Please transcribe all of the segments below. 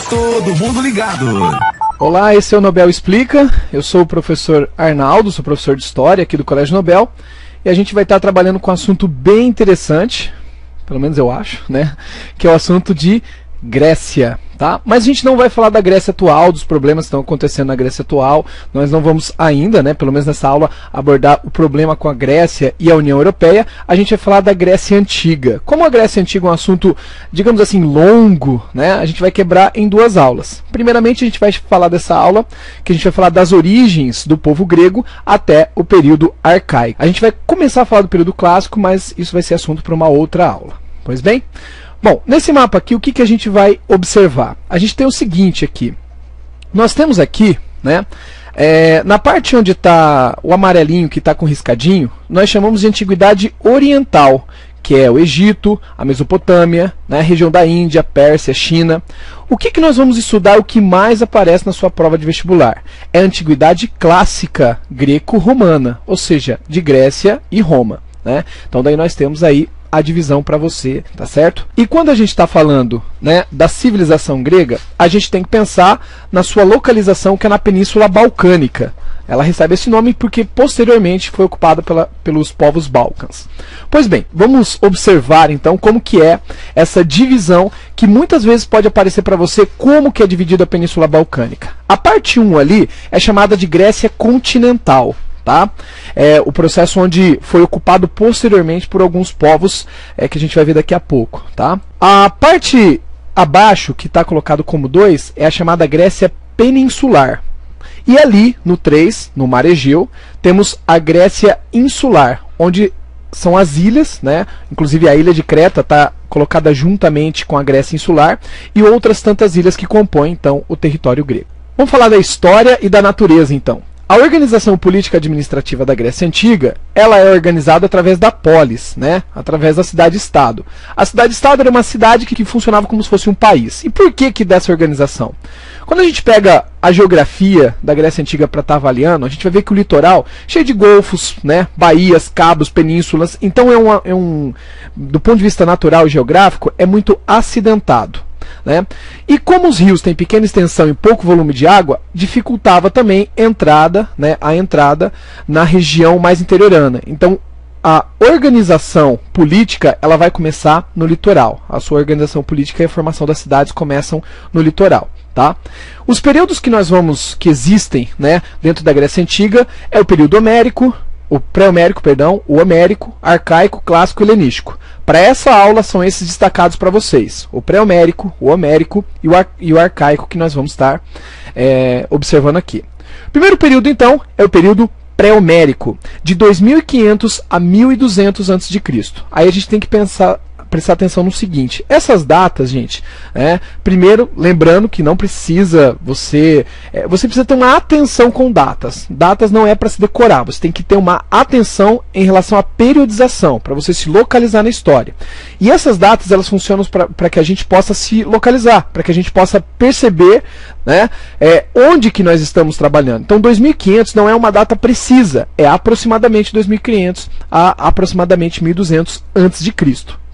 Todo mundo ligado. Olá, esse é o Nobel Explica. Eu sou o professor Arnaldo, sou professor de História aqui do Colégio Nobel. E a gente vai estar trabalhando com um assunto bem interessante, pelo menos eu acho, né? Que é o assunto de Grécia, tá? Mas a gente não vai falar da Grécia atual, dos problemas que estão acontecendo na Grécia atual. Nós não vamos ainda, né, pelo menos nessa aula, abordar o problema com a Grécia e a União Europeia. A gente vai falar da Grécia Antiga. Como a Grécia Antiga é um assunto, digamos assim, longo, né, a gente vai quebrar em duas aulas. Primeiramente, a gente vai falar dessa aula, que a gente vai falar das origens do povo grego até o período arcaico. A gente vai começar a falar do período clássico, mas isso vai ser assunto para uma outra aula. Pois bem? Bom, nesse mapa aqui, o que a gente vai observar? A gente tem o seguinte aqui. Nós temos aqui, né, na parte onde está o amarelinho que está com riscadinho, nós chamamos de Antiguidade Oriental, que é o Egito, a Mesopotâmia, né, a região da Índia, Pérsia, China. O que nós vamos estudar, o que mais aparece na sua prova de vestibular? É a Antiguidade Clássica Greco-Romana, ou seja, de Grécia e Roma, né? Então daí nós temos aí a divisão para você, tá certo? E quando a gente está falando, né, da civilização grega, a gente tem que pensar na sua localização, que é na Península Balcânica. Ela recebe esse nome porque posteriormente foi ocupada pelos povos Balcãs. Pois bem, vamos observar então como que é essa divisão, que muitas vezes pode aparecer para você como que é dividida a Península Balcânica. A parte 1 ali é chamada de Grécia continental. Tá? É o processo onde foi ocupado posteriormente por alguns povos que a gente vai ver daqui a pouco. Tá? A parte abaixo, que está colocado como 2, é a chamada Grécia peninsular. E ali, no 3, no Mar Egeu, temos a Grécia insular, onde são as ilhas, né? Inclusive a ilha de Creta está colocada juntamente com a Grécia insular, e outras tantas ilhas que compõem então o território grego. Vamos falar da história e da natureza então. A organização política administrativa da Grécia Antiga, ela é organizada através da polis, né? Através da cidade-estado. A cidade-estado era uma cidade que funcionava como se fosse um país. E por que dessa organização? Quando a gente pega a geografia da Grécia Antiga para estar avaliando, a gente vai ver que o litoral, cheio de golfos, né? Baías, cabos, penínsulas, então do ponto de vista natural e geográfico, é muito acidentado. Né? E como os rios têm pequena extensão e pouco volume de água, dificultava também a entrada na região mais interiorana. Então, a organização política ela vai começar no litoral. A sua organização política e a formação das cidades começam no litoral. Tá? Os períodos que existem, né, dentro da Grécia Antiga é o período homérico, o pré-homérico, perdão, o homérico, arcaico, clássico e helenístico. Para essa aula são esses destacados para vocês: o pré-homérico, o homérico e o arcaico, que nós vamos estar observando aqui. O primeiro período, então, é o período pré-homérico, de 2500 a 1200 a.C. Aí a gente tem que prestar atenção no seguinte: essas datas, gente, primeiro, lembrando que não precisa você precisa ter uma atenção com datas. Datas não é para se decorar, você tem que ter uma atenção em relação à periodização, para você se localizar na história. E essas datas, elas funcionam para que a gente possa se localizar, para que a gente possa perceber, né, onde que nós estamos trabalhando. Então 2500 não é uma data precisa, é aproximadamente 2500 a aproximadamente 1200 a.C.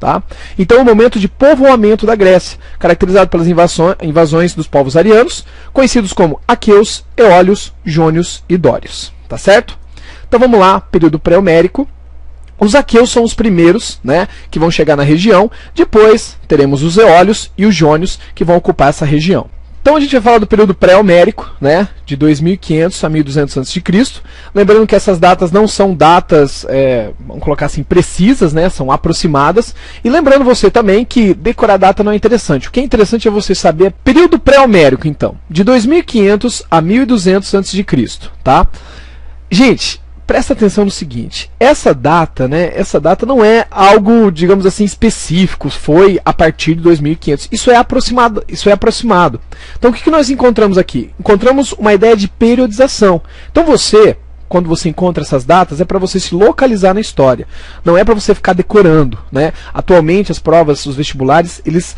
Tá? Então é o momento de povoamento da Grécia, caracterizado pelas invasões dos povos arianos, conhecidos como aqueus, eólios, jônios e dórios. Tá certo? Então vamos lá, período pré-homérico. Os aqueus são os primeiros, né, que vão chegar na região. Depois teremos os eólios e os jônios, que vão ocupar essa região. Então a gente vai falar do período pré-homérico, né, de 2500 a 1200 a.C. Lembrando que essas datas não são datas, vamos colocar assim, precisas, né, são aproximadas. E lembrando você também que decorar a data não é interessante. O que é interessante é você saber período pré-homérico, então, de 2500 a 1200 a.C. Tá? Gente, presta atenção no seguinte: essa data não é algo, digamos assim, específico, foi a partir de 2500. Isso é aproximado. Então o que nós encontramos aqui? Encontramos uma ideia de periodização. Então você, quando você encontra essas datas, é para você se localizar na história. Não é para você ficar decorando, né? Atualmente, as provas, os vestibulares, eles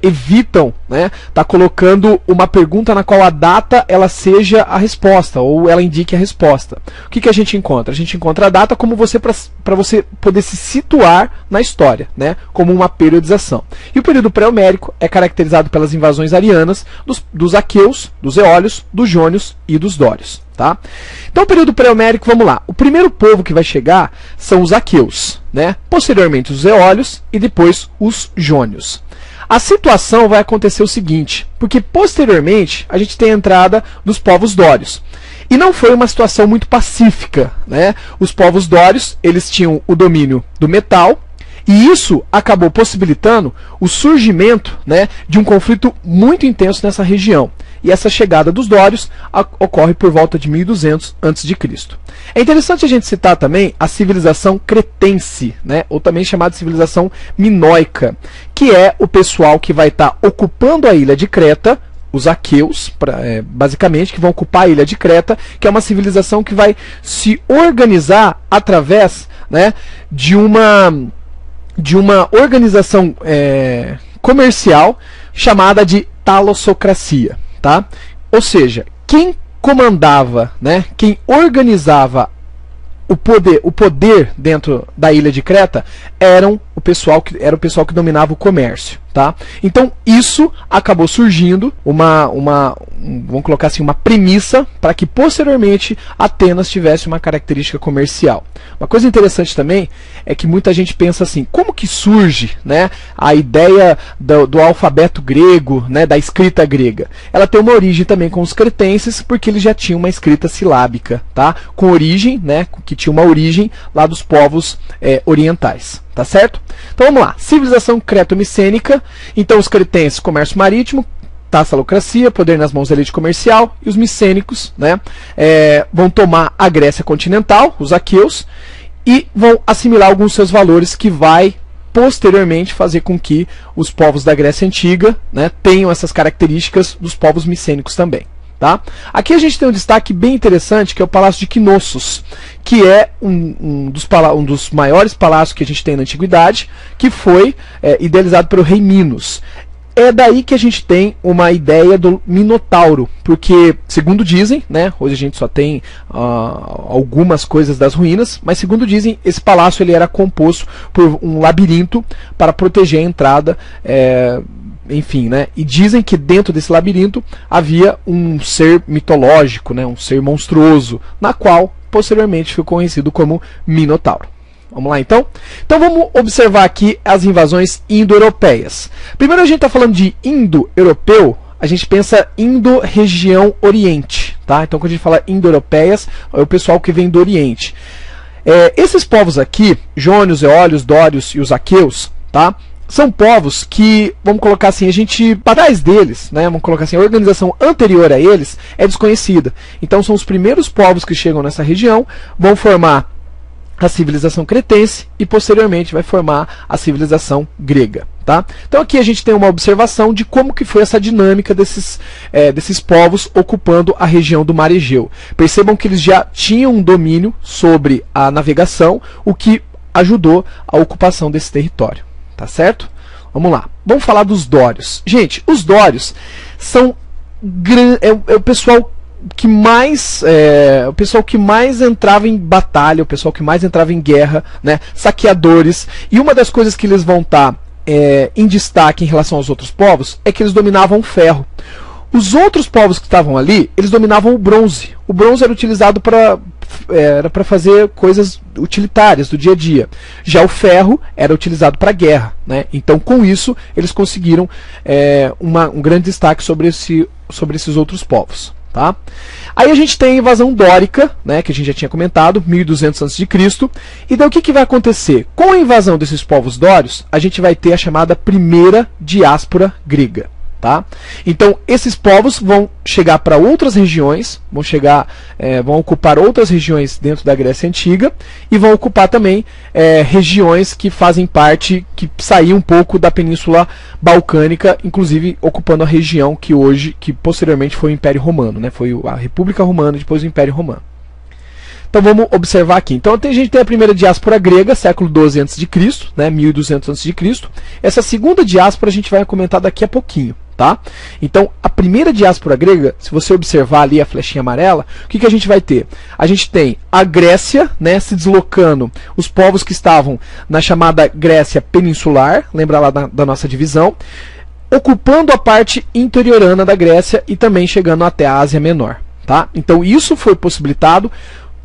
evitam, né, tá colocando uma pergunta na qual a data ela seja a resposta, ou ela indique a resposta. O que a gente encontra? A gente encontra a data como você para você poder se situar na história, né? Como uma periodização. E o período pré-homérico é caracterizado pelas invasões arianas dos aqueus, dos eólios, dos jônios e dos dórios. Tá? Então, o período pré-homérico, vamos lá. O primeiro povo que vai chegar são os aqueus, né? Posteriormente os eólios e depois os jônios. A situação vai acontecer o seguinte, porque posteriormente a gente tem a entrada dos povos dórios. E não foi uma situação muito pacífica, né? Os povos dórios, eles tinham o domínio do metal, e isso acabou possibilitando o surgimento, né, de um conflito muito intenso nessa região. E essa chegada dos dórios ocorre por volta de 1200 a.C. É interessante a gente citar também a civilização cretense, né, ou também chamada de civilização minoica, que é o pessoal que vai estar ocupando a ilha de Creta, os aqueus, basicamente, que vão ocupar a ilha de Creta, que é uma civilização que vai se organizar através, né, de uma organização comercial chamada de talossocracia. Tá? Ou seja, quem comandava, né, quem organizava o poder dentro da ilha de Creta era o pessoal que dominava o comércio. Tá? Então isso acabou surgindo vamos colocar assim, uma premissa para que posteriormente Atenas tivesse uma característica comercial. Uma coisa interessante também é que muita gente pensa assim, como que surge, né, a ideia do alfabeto grego, né, da escrita grega? Ela tem uma origem também com os cretenses, porque eles já tinham uma escrita silábica, tá? Com origem, né, que tinha uma origem lá dos povos orientais. Tá certo? Então vamos lá. Civilização creto-micênica. Então os cretenses, comércio marítimo, tassalocracia, poder nas mãos da elite comercial, e os micênicos, né, vão tomar a Grécia continental, os aqueus, e vão assimilar alguns seus valores que vai posteriormente fazer com que os povos da Grécia Antiga, né, tenham essas características dos povos micênicos também. Tá? Aqui a gente tem um destaque bem interessante, que é o Palácio de Knossos, que é um dos maiores palácios que a gente tem na Antiguidade, que foi idealizado pelo rei Minos. É daí que a gente tem uma ideia do Minotauro, porque, segundo dizem, né, hoje a gente só tem algumas coisas das ruínas, mas segundo dizem, esse palácio ele era composto por um labirinto para proteger a entrada, enfim, né? E dizem que dentro desse labirinto havia um ser mitológico, né? Um ser monstruoso, na qual posteriormente ficou conhecido como Minotauro. Vamos lá então? Então vamos observar aqui as invasões indo-europeias. Primeiro a gente está falando de indo-europeu, a gente pensa indo-região oriente, tá? Então quando a gente fala indo-europeias, é o pessoal que vem do oriente. Esses povos aqui, jônios, eólios, dórios e os aqueus, tá? São povos que, vamos colocar assim, a gente, para trás deles, né, vamos colocar assim, a organização anterior a eles é desconhecida. Então são os primeiros povos que chegam nessa região, vão formar a civilização cretense e posteriormente vai formar a civilização grega. Tá? Então aqui a gente tem uma observação de como que foi essa dinâmica desses povos ocupando a região do Mar Egeu. Percebam que eles já tinham um domínio sobre a navegação, o que ajudou a ocupação desse território. Tá certo? Vamos lá. Vamos falar dos dórios. Gente, os dórios são o pessoal que mais entrava em batalha, o pessoal que mais entrava em guerra, né? Saqueadores. E uma das coisas que eles vão estar em destaque em relação aos outros povos é que eles dominavam o ferro. Os outros povos que estavam ali, eles dominavam o bronze. O bronze era utilizado para fazer coisas utilitárias do dia a dia. Já o ferro era utilizado para guerra, né? Então, com isso, eles conseguiram um grande destaque sobre esses outros povos. Tá? Aí a gente tem a invasão dórica, né, que a gente já tinha comentado, 1200 a.C. E daí o que vai acontecer? Com a invasão desses povos dórios, a gente vai ter a chamada primeira diáspora grega. Tá? Então esses povos vão chegar para outras regiões, vão ocupar outras regiões dentro da Grécia Antiga e vão ocupar também regiões que fazem parte, que saíam um pouco da Península Balcânica, inclusive ocupando a região que posteriormente foi o Império Romano, né? Foi a República Romana, depois o Império Romano. Então vamos observar aqui. Então a gente tem a primeira diáspora grega, século XII a.C., né, 1200 a.C. Essa segunda diáspora a gente vai comentar daqui a pouquinho, tá? Então a primeira diáspora grega, se você observar ali a flechinha amarela, o que a gente vai ter? A gente tem a Grécia, né, se deslocando, os povos que estavam na chamada Grécia peninsular, lembra lá da nossa divisão, ocupando a parte interiorana da Grécia e também chegando até a Ásia Menor. Tá? Então isso foi possibilitado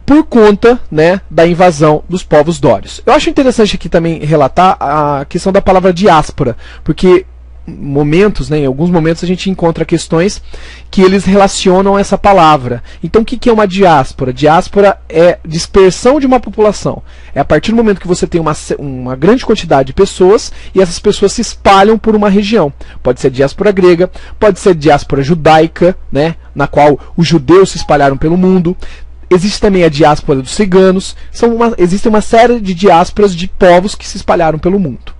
por conta, né, da invasão dos povos dórios. Eu acho interessante aqui também relatar a questão da palavra diáspora, porque em alguns momentos a gente encontra questões que eles relacionam essa palavra. Então o que é uma diáspora? Diáspora é dispersão de uma população. É a partir do momento que você tem uma grande quantidade de pessoas e essas pessoas se espalham por uma região. Pode ser diáspora grega, pode ser diáspora judaica, né, na qual os judeus se espalharam pelo mundo. Existe também a diáspora dos ciganos. Existe uma série de diásporas de povos que se espalharam pelo mundo.